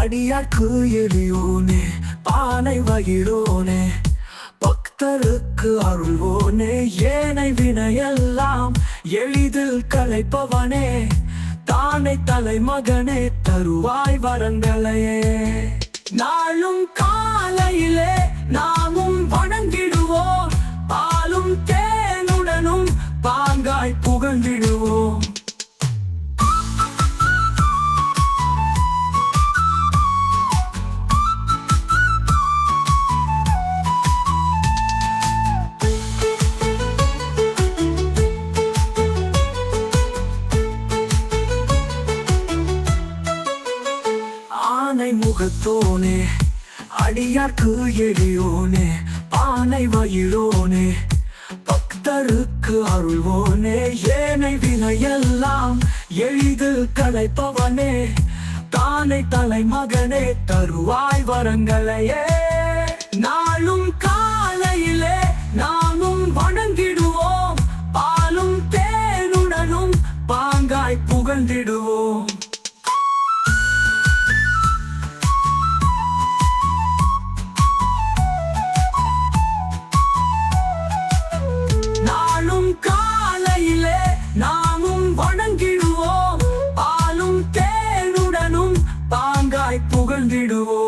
அடியார்க்கு எளியோனே பானை வகிரோனே பக்தருக்கு அருள்வோனே ஏனை வினையெல்லாம் எளிதில் களைப்பவனே தானே தலைமகனே தருவாய் வரங்களையே நாளும் காலையிலே நாமும் வணங்கிடுவோம் பாலும் தேனுடனும் பாங்காய் புகழ்ந்திடுவோம் ஆனை முகத்தோனே அடியார்க்கு எளியோனே பானை வயிரோனே பக்தருக்கு அருள்வோனே ஏனை வினையெல்லாம் எளிதில் களைப்பவனே தானே தலைமகனே தருவாய் வரங்களையே நாளும் காலையிலே நாமும் வணங்கிடுவோம் பாலும் தேனுடனும் பாங்காய் புகழ்ந்திடுவோம் காலையிலே நாமும் வணங்கிடுவோம் பாலும் தேனுடனும் பாங்காய் புகழ்ந்திடுவோம்.